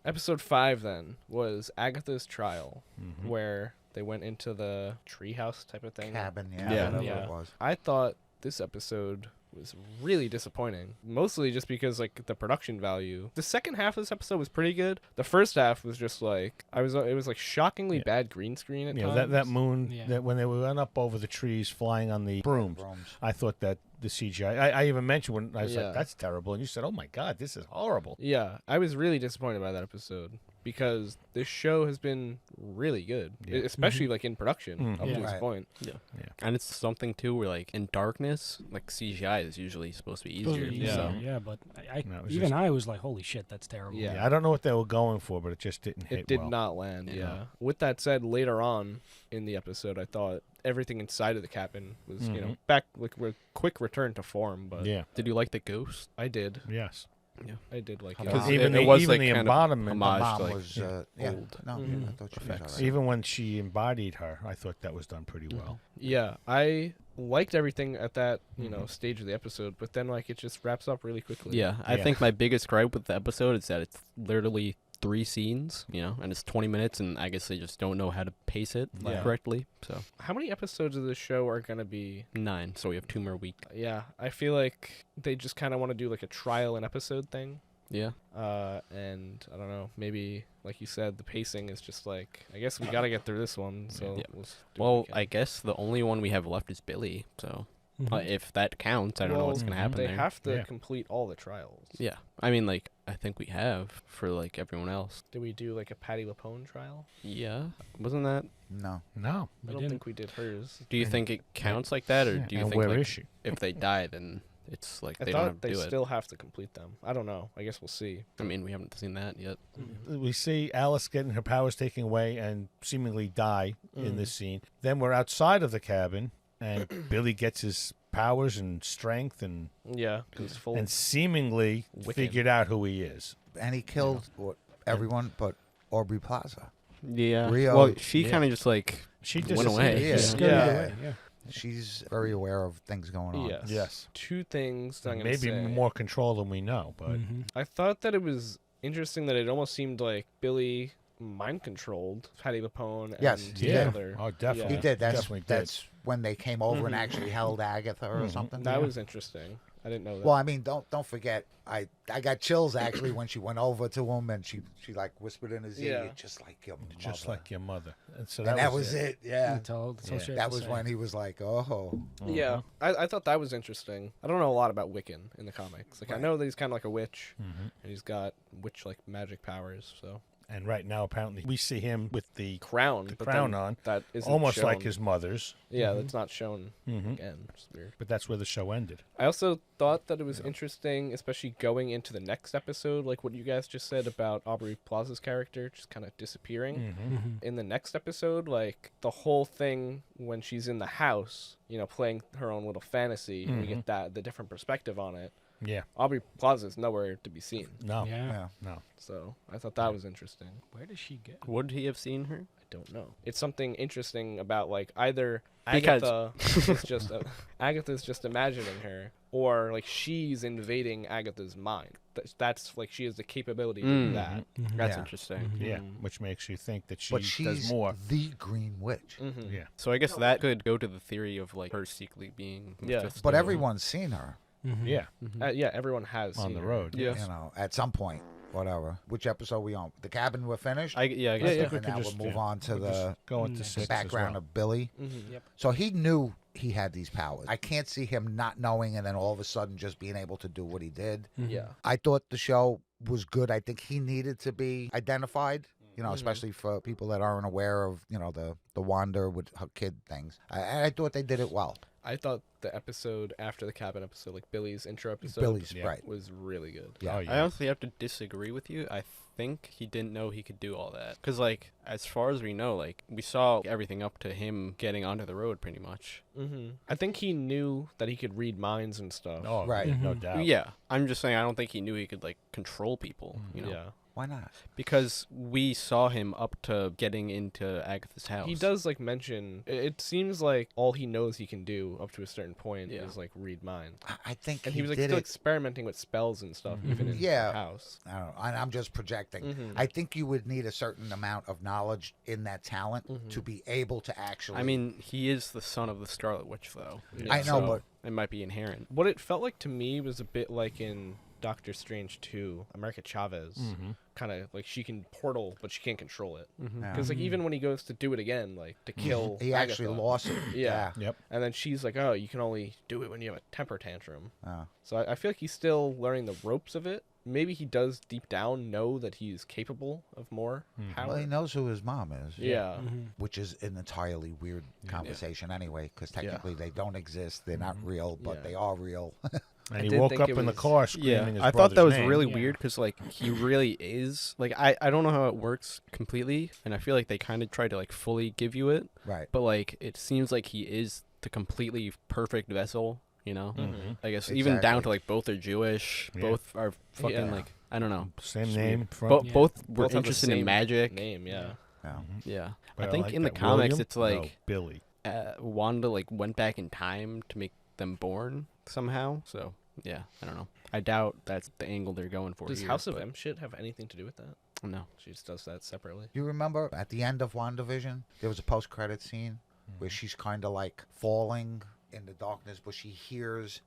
Episode 5 then was Agatha's trial, where they went into the treehouse type of thing. Cabin, Yeah. whatever it was. I thought this episode was really disappointing, mostly just because like the production value. The second half of this episode was pretty good. The first half was just like it was like shockingly bad green screen at times. That moon that when they went up over the trees flying on the brooms, I thought that the CGI. I even mentioned when I was like, "That's terrible," and you said, "Oh my God, this is horrible." Yeah, I was really disappointed by that episode because this show has been really good, especially like in production up to this point. Yeah, and it's something too where like in darkness, like CGI is usually supposed to be easier. But I was like, holy shit, that's terrible. Yeah. I don't know what they were going for, but it just didn't hit. It did not land. Yeah. With that said, later on in the episode, I thought everything inside of the cabin was back like with quick return to form. But did you like the ghost? I did. Yes. Yeah, I did like it. Because even the embodiment, the mom like, was old. I thought she was all right. Even when she embodied her, I thought that was done pretty well. Yeah, I liked everything at that stage of the episode, but then like it just wraps up really quickly. Yeah, I think my biggest gripe with the episode is that it's literally 3 scenes, and it's 20 minutes, and I guess they just don't know how to pace it correctly. So, how many episodes of this show are gonna be? 9. So we have 2 more weeks. Yeah, I feel like they just kind of want to do like a trial and episode thing. Yeah. And I don't know, maybe like you said, the pacing is just like, I guess we gotta get through this one. So well, I guess the only one we have left is Billy. So. If that counts, I don't know what's going to happen They there. have to complete all the trials. Yeah. I mean, like, I think we have for, like, everyone else. Did we do, like, a Patti LuPone trial? Yeah. Wasn't that? No. I don't think we did hers. Do you think it counts like that, or do you think, where like, is she? if they die, then it's, like, they I don't thought have to do it? they still have to complete them. I don't know. I guess we'll see. I mean, we haven't seen that yet. We see Alice getting her powers taken away and seemingly die in this scene. Then we're outside of the cabin, and Billy gets his powers and strength and he's full and seemingly figured out who he is. And he killed everyone but Aubrey Plaza. Yeah. Rio, well, she kind of just like she went away. Yeah. She's very aware of things going on. Yes. 2 things that I'm gonna maybe say. more control than we know, but I thought that it was interesting that it almost seemed like Billy mind controlled Patti LuPone and the other. Oh, definitely. He did. Definitely that's when they came over and actually held Agatha or something. That was interesting. I didn't know that. Well, I mean, don't forget. I got chills actually when she went over to him and she like whispered in his ear, just like your mother. Just like your mother. And so that was it. Yeah. That was when he was like, oh. Yeah. I thought that was interesting. I don't know a lot about Wiccan in the comics. Like I know that he's kind of like a witch, and he's got witch like magic powers. So. And right now, apparently, we see him with the crown on. That isn't almost shown. like his mother's. Yeah, that's not shown again. It's weird. But that's where the show ended. I also thought that it was interesting, especially going into the next episode, like what you guys just said about Aubrey Plaza's character just kind of disappearing. In the next episode, like the whole thing when she's in the house, playing her own little fantasy, and we get the different perspective on it. Yeah. Aubrey Plaza is nowhere to be seen. No. No. So I thought that was interesting. Where does she get? Would he have seen her? I don't know. It's something interesting about like either Because- Agatha is just Agatha's just imagining her, or like she's invading Agatha's mind. That's like she has the capability to do that. That's interesting. Yeah, which makes you think that But she she's does more. the Green Witch. Yeah. So I guess that could go to the theory of like her secretly being Mephisto. But everyone's seen her. Yeah. Everyone has On seen the her. road. Yeah. At some point, whatever. Which episode we on? The cabin we're finished. I guess. I think we And could now just we'll move on to the go into 6 background as well. of Billy. Yep. So he knew he had these powers. I can't see him not knowing and then all of a sudden just being able to do what he did. Yeah. I thought the show was good. I think he needed to be identified, especially for people that aren't aware of, the Wanda with her kid things. I thought they did it well. I thought the episode after the cabin episode, like Billy's intro episode, right. was really good. Yeah. Oh, yeah. I honestly have to disagree with you. I think he didn't know he could do all that. Because, like, as far as we know, like, we saw everything up to him getting onto the road pretty much. I think he knew that he could read minds and stuff. Oh, Right. No doubt. Yeah. I'm just saying I don't think he knew he could, like, control people, you know? Yeah. Why not? Because we saw him up to getting into Agatha's house. He does like mention. It seems like all he knows he can do up to a certain point is like read minds. I think And he was like did still it. experimenting with spells and stuff, even in Yeah. the house. I don't know, and I'm just projecting. I think you would need a certain amount of knowledge in that talent to be able to actually. I mean, he is the son of the Scarlet Witch, though. I know, So but it might be inherent. What it felt like to me was a bit like in Doctor Strange 2, America Chavez. Kind of like she can portal, but she can't control it. Because like even when he goes to do it again, like to kill, he actually Agatha, lost it. Yeah. Yep. And then she's like, "Oh, you can only do it when you have a temper tantrum." Oh. So I feel like he's still learning the ropes of it. Maybe he does deep down know that he's capable of more power. Well, he knows who his mom is. Yeah. Which is an entirely weird conversation anyway, because technically they don't exist. They're not real, but they are real. And I he did woke think up it in the was- car screaming his I thought that was brother's name. really Yeah. weird because like he really is like I don't know how it works completely, and I feel like they kind of try to like fully give you it, Right. but like it seems like he is the completely perfect vessel. You know, I guess even down Exactly. to like both are Jewish, Yeah. both are fucking Yeah. like I don't know. Same Sweet. name. From, Both Yeah. both were Both have the interested in same magic. Name, yeah. Yeah. Yeah, But I think like in the that comics William? it's like No, Billy. Wanda like went back in time to make them born somehow. So yeah, I don't know. I doubt that's the angle they're going for. Does here, House of but M shit have anything to do with that? No. She just does that separately. You remember at the end of WandaVision, there was a post-credit scene where she's kind of like falling in the darkness, but she hears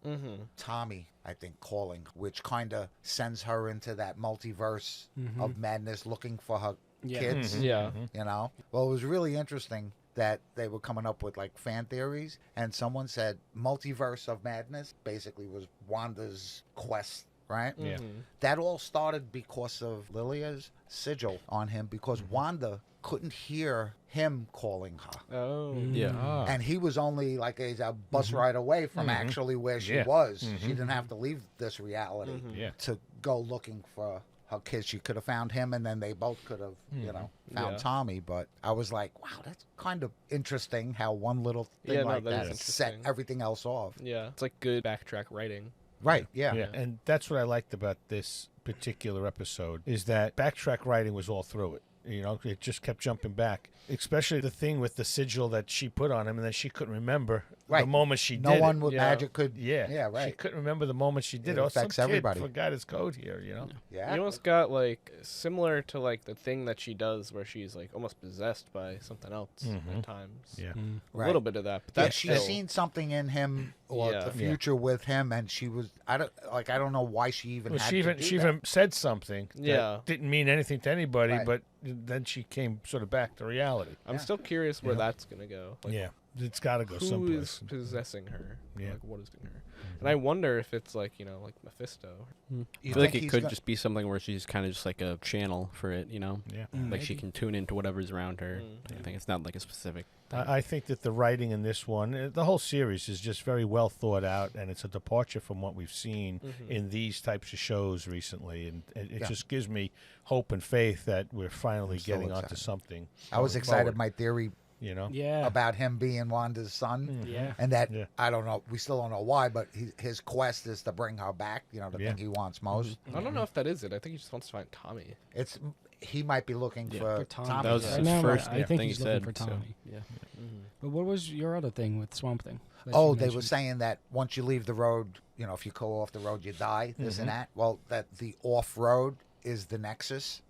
Tommy, I think, calling, which kind of sends her into that multiverse of madness, looking for her Yeah. kids. Yeah. You know, well, it was really interesting that they were coming up with like fan theories, and someone said multiverse of madness basically was Wanda's quest, right? Yeah. That all started because of Lilia's sigil on him, because Wanda couldn't hear him calling her. Oh. Yeah. Ah. And he was only like a bus ride away from actually where she Yeah. was. She didn't have to leave this reality Yeah. to go looking for her kids. She could have found him, and then they both could have, you know, found Yeah. Tommy. But I was like, wow, that's kind of interesting how one little thing Yeah, no, like that that is set interesting. everything else off. Yeah. It's like good backtrack writing. Right, yeah. Yeah, and that's what I liked about this particular episode is that backtrack writing was all through it. You know, it just kept jumping back, especially the thing with the sigil that she put on him, and then she couldn't remember the Right. moment she No did one it. with Yeah. magic could. Yeah, Yeah, She right. couldn't remember the moment she did It it. Or some affects kid everybody. forgot his code here. You know. Yeah. You almost got like similar to like the thing that she does where she's like almost possessed by something else at times. Yeah. A Right. little bit of that, but Yeah, that's she's still, seen something in him or Yeah. the future with him, and she was I don't know why she even Well, had she to even do she that. even said something that Yeah. didn't mean anything to anybody, Right. but then she came sort of back to reality. I'm still curious where that's gonna go. Like, Yeah, it's got to go who someplace. is possessing her? Yeah. Like what is doing her? And I wonder if it's like like Mephisto. You I feel like think it he's could go- just be something where she's kind of just like a channel for it, you know? Yeah. Like she can tune into whatever's around her. I think it's not like a specific. I think that the writing in this one, the whole series, is just very well thought out, and it's a departure from what we've seen in these types of shows recently, and it Yeah. just gives me hope and faith that we're finally I'm so getting onto excited. something. I was going excited. forward, My theory you know. Yeah. about him being Wanda's son, Yeah. and that Yeah. I don't know. We still don't know why, but his quest is to bring her back. You know, the Yeah. thing he wants most. I don't know if that is it. I think he just wants to find Tommy. It's he might be looking Yeah. for For Tommy. Tommy. That was Right his now, first I think thing he's he looking said. for so, Tommy. yeah. But what was your other thing with Swamp Thing? that Oh, you they were mentioned? saying that once you leave the road, you know, if you go off the road, you die. This and that. Well, that the off road is the Nexus.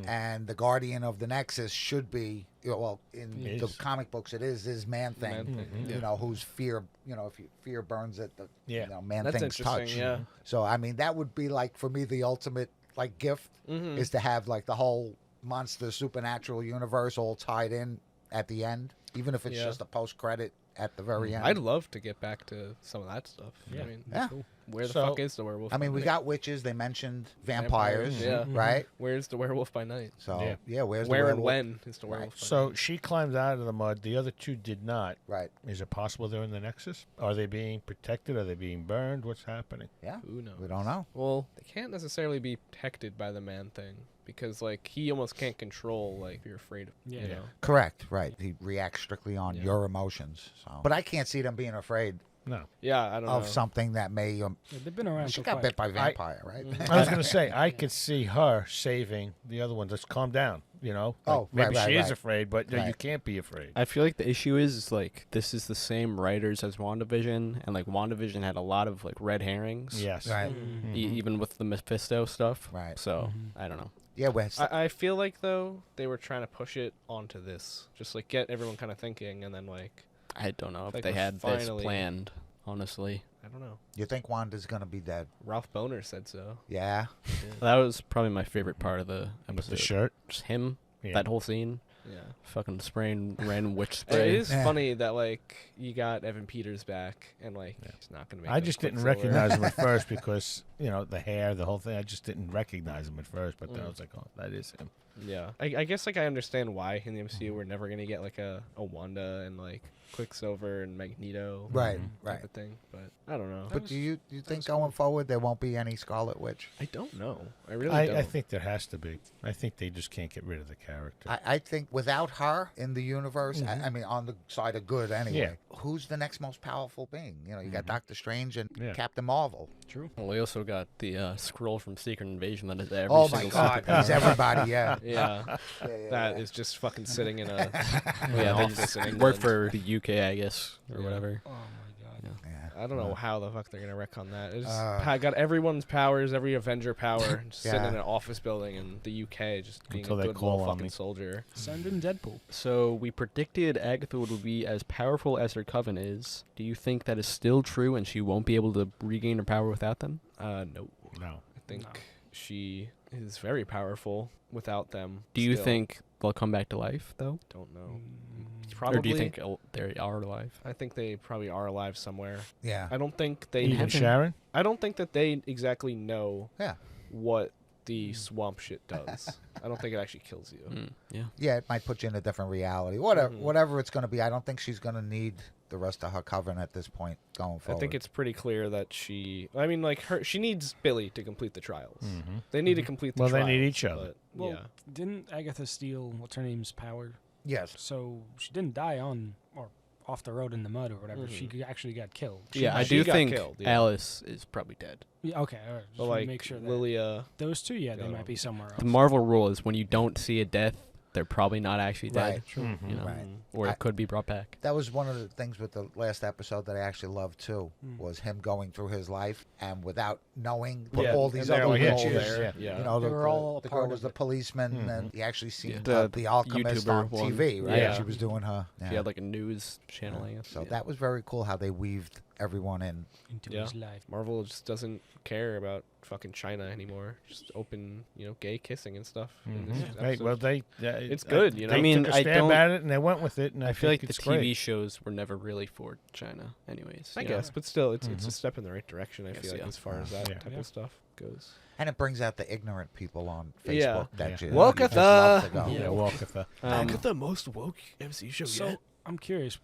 And the guardian of the Nexus should be, well, in It the is. comic books, it is this man thing. Man-Thing, You know, whose fear, if fear burns it, the Yeah. you know, man That's things interesting. touch. Yeah. So I mean, that would be like for me the ultimate like gift is to have like the whole monster supernatural universe all tied in at the end, even if it's Yeah. just a post credit at the very end. I'd love to get back to some of that stuff. Yeah. I mean, Yeah. Cool. where the So- fuck is the werewolf? I mean, by we night? got witches. They mentioned vampires, Yeah. right? Where's the werewolf by night? So Yeah. where's Where the and werewolf? when is the werewolf? by So night? she climbed out of the mud. The other two did not. Right. Is it possible they're in the Nexus? Are they being protected? Are they being burned? What's happening? Yeah. Who knows? We don't know. Well, they can't necessarily be protected by the man thing because, like, he almost can't control, like, if you're afraid of, Yeah. Correct. Right. He reacts strictly on Yeah. your emotions. So, but I can't see them being afraid No. Yeah, I don't know. of something that may. Yeah, they've been around She for got quite. bit by a vampire, right? I was going to say, I could see her saving the other one. Just calm down, you know? Like, Oh, maybe right, she right, is right. afraid, but no, you Right. can't be afraid. I feel like the issue is like this is the same writers as WandaVision, and like WandaVision had a lot of like red herrings. Yes. Right. Mhm. Even with the Mephisto stuff. Right. So Mhm. I don't know. Yeah, well, I feel like though they were trying to push it onto this, just like get everyone kind of thinking, and then like I don't know if Like they we're had this finally- planned. Honestly, I don't know. you think Wanda's gonna be dead? Ralph Boner said so. Yeah. that was probably my favorite part of the With episode. the shirt. Just him. Yeah. That whole scene. Yeah. Fucking spraying random witch It spray. is Yeah. funny that like you got Evan Peters back, and like Yeah. he's not gonna make. I a just didn't Quicksilver. recognize him at first because, you know, the hair, the whole thing. I just didn't recognize him at first, but then I Mm. was like, oh, that is him. Yeah, I guess like I understand why in the MCU we're never gonna get like a Wanda and like Quicksilver and Magneto Right. Mhm. Right. type of thing, but I don't know. But do you think going forward there won't be any Scarlet Witch? I don't know. I really don't. I think there has to be. I think they just can't get rid of the character. I think without her in the universe, Mhm. I mean, on the side of good anyway, Yeah. who's the next most powerful being? You know, you got Mhm. Doctor Strange and Yeah. Captain Marvel. True. Well, we also got the scroll from Secret Invasion that is every Oh my single God, superpower. he's everybody. Yeah. Yeah, Yeah, that is just fucking sitting in a Yeah, an they office just in England. work for the UK, I guess, or Yeah. whatever. Oh my god. Yeah. Yeah. I don't know how the fuck they're gonna retcon that. It's got Uh, everyone's powers, every Avenger power, just sitting Yeah. in an office building in the UK, just being Until a they good call little on fucking me. soldier. Send in Deadpool. So we predicted Agatha would be as powerful as her coven is. Do you think that is still true and she won't be able to regain her power without them? No, No. I think No. she is very powerful without them. Do you still. think they'll come back to life, though? Don't know. Mm, Probably. Or do you think they are alive? I think they probably are alive somewhere. Yeah. I don't think they. Even haven't- Sharon? I don't think that they exactly know Yeah. what the swamp shit does. I don't think it actually kills you. Yeah. Yeah, it might put you in a different reality. Whatever, Mhm. whatever it's going to be. I don't think she's going to need the rest of her coven at this point going I forward. think it's pretty clear that she. I mean, like she needs Billy to complete the trials. Mm-hmm. They need to Mhm. complete the Well, trials. they need each other. But, Well, yeah. didn't Agatha steal what's her name's power? Yes. So she didn't die on or off the road in the mud or whatever. Mhm. She actually got killed. Yeah, I she do got think killed, yeah. Alice is probably dead. Yeah, okay, all right. Just But wanna like make sure that Lilia. those two, yeah, they the other might one. be somewhere else. The Marvel rule is when you don't see a death, they're probably not actually dead. Right. Mhm. You know, Right. or I- it could be brought back. That was one of the things with the last episode that I actually loved too, Mm. was him going through his life and without knowing Yeah, all and these they're other all witches. there, yeah. You know, They were all a the part girl of was the it. policeman, Mhm. and you actually see Yeah. the alchemist YouTuber on one. TV, right? Yeah. She was doing her. Yeah. She had like a news channel, I guess. So Yeah. that was very cool how they weaved everyone in. into Yeah. his life. Marvel just doesn't care about fucking China anymore. Just open, gay kissing and stuff. in this Mhm. Right. episode. Well, they. It's good, you know? They I mean, took a I stab don't- at it and they went with it, and I, I feel like think the it's TV great. shows were never really for China, anyways. I you know? guess, but still, it's a Mhm. step in the right direction. I Yes, feel like yeah. as far as that Yeah. type Yeah. of stuff goes. And it brings out the ignorant people on Facebook Yeah. that Yeah. you Woke just at love the- to go. Yeah, Walkatha. the most woke MC show So I'm curious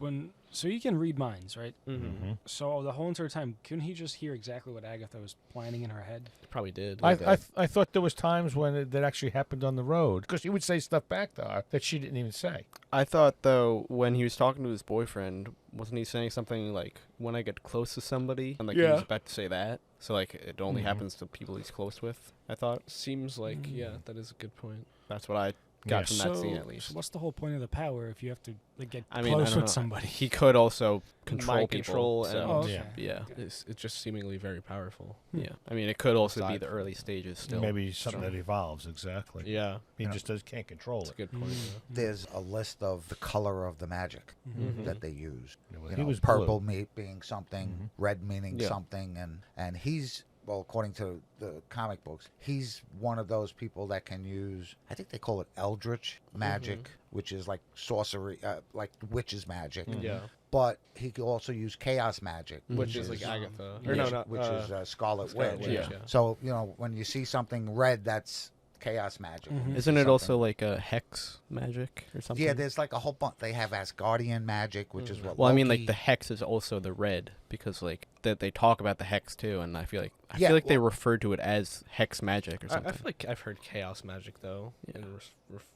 so you can read minds, right? Mm-hmm. So the whole entire time, couldn't he just hear exactly what Agatha was planning in her head? Probably did. I thought there was times when that actually happened on the road because he would say stuff back to her that she didn't even say. I thought though when he was talking to his boyfriend, wasn't he saying something like "when I get close to somebody"? And like he was Yeah. about to say that, so like it only Mhm. happens to people he's close with. I thought Seems like, Mm. yeah, that is a good point. that's what I got from that so, scene at least. so what's the whole point of the power if you have to get I mean, I close don't with know. somebody? He could also control Mind people. control so, and- Oh, okay. Yeah. yeah, It's just seemingly very powerful. yeah. I mean, it could also be Aside the from- early stages still. Maybe something so- that evolves exactly. Yeah, He Yeah. just can't control that's a it. good point. Mm. There's a list of the color of the magic Mhm. that they use. He You know, was purple blue. being something, Mhm. red meaning Yeah. something, and he's, well, according to the comic books, he's one of those people that can use, I think they call it eldritch magic, which is like sorcery, like witch's magic. Mhm. Yeah, But he could also use chaos magic, which is like is, Agatha. yeah. Or no, not which is Scarlet Scarlet Witch. Witch, Yeah. yeah. So, when you see something red, that's chaos magic. Mhm. When you Isn't see it also something- like a hex magic or something? Yeah, there's like a whole bunch. They have Asgardian magic, which is what. Well, I mean, like Loki- the hex is also the red because like that they talk about the hex too, and I feel like Yeah, they well- refer to it as hex magic or I something. feel like I've heard chaos magic though, Yeah. in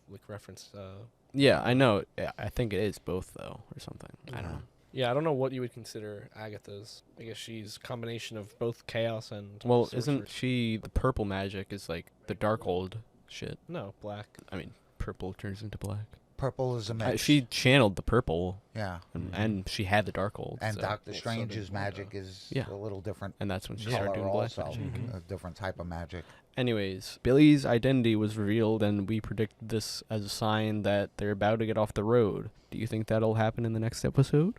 like reference. Yeah, I know. Yeah, I think it is both though, or something. I don't know. Yeah, I don't know what you would consider Agatha's. I guess she's a combination of both chaos and Well, sorcery. isn't she the purple magic is like the Darkhold shit? No, black. I mean, purple turns into black. Purple is a mix. She channeled the purple, yeah. and she had the Darkhold. And so. Doctor so Strange's did magic Wanda. is Yeah. a little different And that's when she color started doing black also. magic. A different type of magic. Anyways, Billy's identity was revealed, and we predicted this as a sign that they're about to get off the road. Do you think that'll happen in the next episode?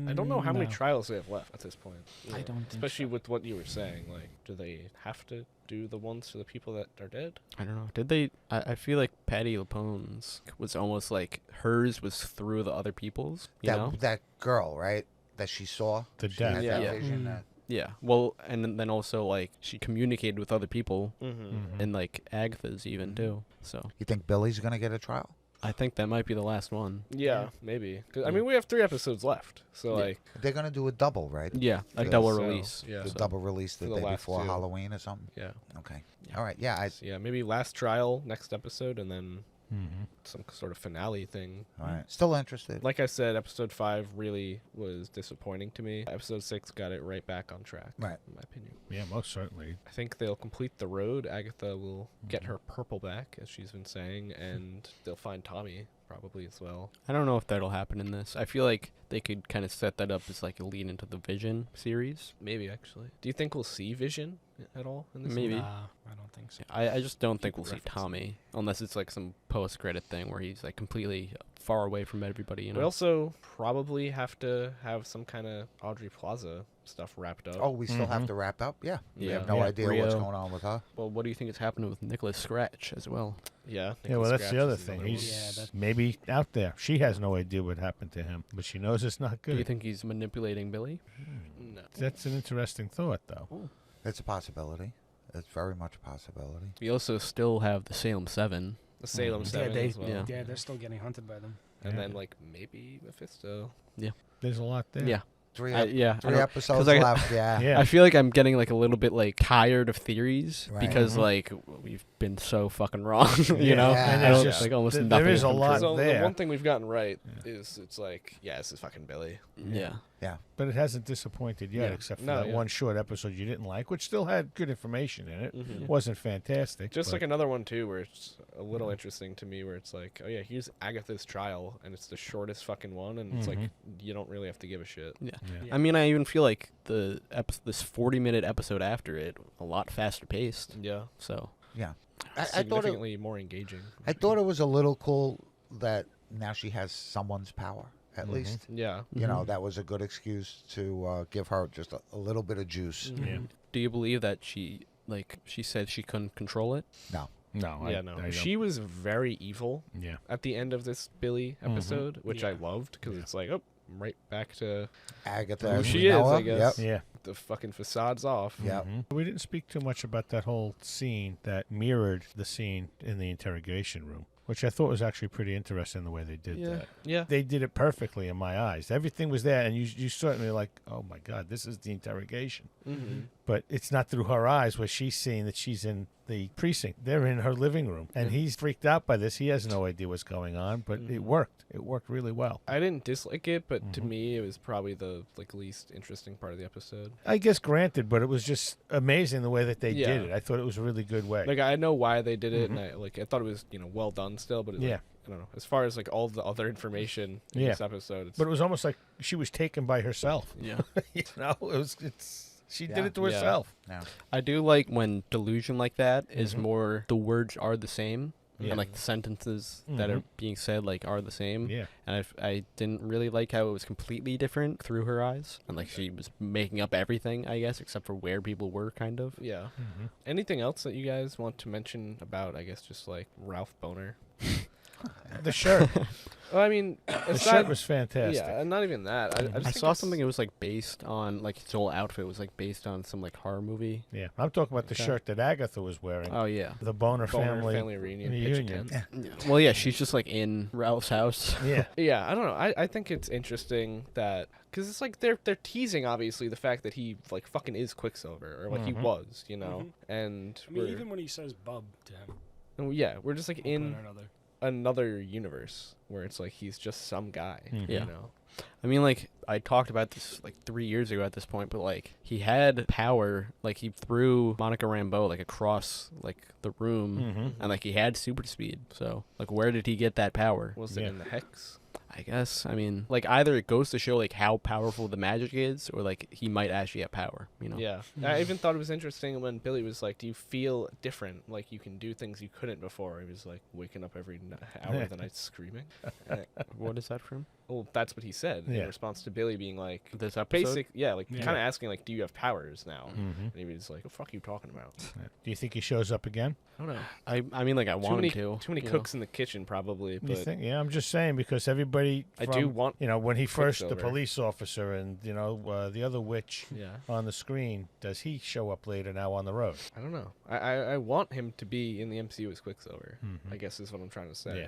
I don't know how many No. trials they have left at this point. I don't think Especially so. with what you were saying. Like, do they have to do the ones to the people that are dead? I don't know. Did they? I feel like Patty LuPone's was almost like hers was through the other people's. You know? That girl, right? That she saw. The She death. had Yeah. that Yeah. vision. Yeah. Well, and then also like she communicated with other people, Mm-hmm. and like Agatha's even too. So You think Billy's gonna get a trial? I think that might be the last one. Yeah, maybe. 'Cause, I mean, we have 3 episodes left. So, Yeah. like, They're gonna do a double, right? Yeah, a Yeah, double so, release. yeah. The So- double release the For the day last before 2. Halloween or something. yeah. Okay. Yeah. All right. Yeah. So, yeah, maybe last trial next episode and then Mm-hmm. some sort of finale thing. All right. Still interested. Like I said, episode 5 really was disappointing to me. Episode 6 got it right back on track, Right. in my opinion. Yeah, most certainly. I think they'll complete the road. Agatha will get her purple back, as she's been saying, and they'll find Tommy probably as well. I don't know if that'll happen in this. I feel like they could kind of set that up as like a lead into the Vision series. Maybe, actually. Do you think we'll see Vision at all in this? Maybe. Nah, I don't think so. I just don't think Keep we'll see referencing. Tommy unless it's like some post-credit thing where he's like completely far away from everybody. You know. We also probably have to have some kind of Audrey Plaza stuff wrapped up. Oh, we still have Mhm. to wrap up. Yeah. We Yeah. have no Yeah. idea what's Rio. going on with her. Well, what do you think is happening with Nicholas Scratch as well? Yeah. Yeah, well, Nicholas that's the Scratch other is thing. another one. He's Yeah, that- maybe out there. She has no idea what happened to him, but she knows it's not Do you good. think he's manipulating Billy? No. That's an interesting thought, though. It's a possibility. It's very much a possibility. We also still have the Salem 7. The Salem Mhm. 7 as well. yeah. Yeah, they're still getting hunted by them. And Yeah. then, like, maybe Mephisto. There's a lot there. Yeah. Three I don't- episodes I- left. Yeah. Yeah. I feel like I'm getting like a little bit like tired of theories Right. because Mhm. like we've been so fucking wrong, you Yeah. know. And I there's don't just- like almost there nothing. is a has come lot true. So there. the one thing we've gotten right is it's like, yeah, this is fucking Billy. Yeah. But it hasn't disappointed yet, Yeah. except for No, that yeah. one short episode you didn't like, which still had good information in it. Mhm. It wasn't fantastic. Just but like another one too, where it's a little interesting to me, where it's like, oh yeah, here's Agatha's trial, and it's the shortest fucking one, and it's like Mhm. you don't really have to give a shit. Yeah. Yeah. I mean, I even feel like this 40-minute episode after it a lot faster paced. Yeah, So Yeah. I thought it, significantly more engaging. I thought it was a little cool that now she has someone's power. At Mhm. least, Yeah. you know, Mhm. that was a good excuse to give her just a little bit of juice. Yeah. Do you believe that she said she couldn't control it? No, Yeah, I no. don't. She was very evil Yeah. at the end of this Billy episode, which I Yeah. loved because Yeah. it's like, oh, right back to Agatha, Who as she we know is, I her. guess. Yep. Yeah. the fucking facade's off. Yeah. Mhm. We didn't speak too much about that whole scene that mirrored the scene in the interrogation room, which I thought was actually pretty interesting the way they did Yeah. that. Yeah. They did it perfectly in my eyes. Everything was there, and you certainly like, oh my God, this is the interrogation. Mm-hmm. But it's not through her eyes where she's seeing that she's in the precinct. They're in her living room, and Yeah. he's freaked out by this. He has no idea what's going on, but it Mhm. worked. It worked really well. I didn't dislike it, but to Mhm. me, it was probably the least interesting part of the episode. I guess granted, but it was just amazing the way that they Yeah. did it. I thought it was a really good way. Like I know why they did it, Mhm. and I thought it was well done still, but Yeah. I don't know. As far as all the other information in Yeah. this episode, it's, But it was almost like she was taken by herself. Yeah. She Yeah. did it to Yeah. herself. I do like when delusion like that is Mhm. more the words are the same Yeah. and like the sentences that are Mhm. being said are the same. Yeah. And I didn't really like how it was completely different through her eyes and she was making up everything, I guess, except for where people were kind of. yeah. Mhm. Anything else that you guys want to mention about? I guess just Ralph Boner. The shirt. Well, I mean, The shirt was fantastic. yeah, and not even that. I just I think saw it's- something it was based on his whole outfit was based on some horror movie. Yeah. I'm talking about the Okay. shirt that Agatha was wearing. Oh yeah. The Boner, Boner family. reunion. reunion. Pitch tent. Well, yeah, she's just in Ralph's house. Yeah. Yeah, I don't know. I think it's interesting that because it's they're teasing obviously the fact that he fucking is Quicksilver or he Mhm. was, and I mean, even when he says "bub" to him, we're just one point in or another. another universe where it's he's just some guy, Mhm. Yeah. I mean, like, I talked about this like 3 years ago at this point, but like he had power. Like he threw Monica Rambeau like across like the room, and like he had super speed. So like, where did he get that power? Was it in the hex? I guess. I mean, like either it goes to show like how powerful the magic is, or like he might actually have power. You know? Yeah. I even thought it was interesting when Billy was like, "Do you feel different? Like you can do things you couldn't before?" He was like waking up every hour of the night screaming. What is that from? Well, that's what he said in response to Billy being like, This episode? kind of asking like, "Do you have powers now?" And he was like, "What the fuck are you talking about?" Do you think he shows up again? I don't know. I mean, like I want him to. Too many cooks in the kitchen, probably. But You think? Yeah, I'm just saying because everybody. I do want. You know, when he first the Quicksilver. police officer and you know the other witch on the screen, does he show up later now on the road? I don't know. I want him to be in the MCU as Quicksilver. I guess is what I'm trying to say. Yeah.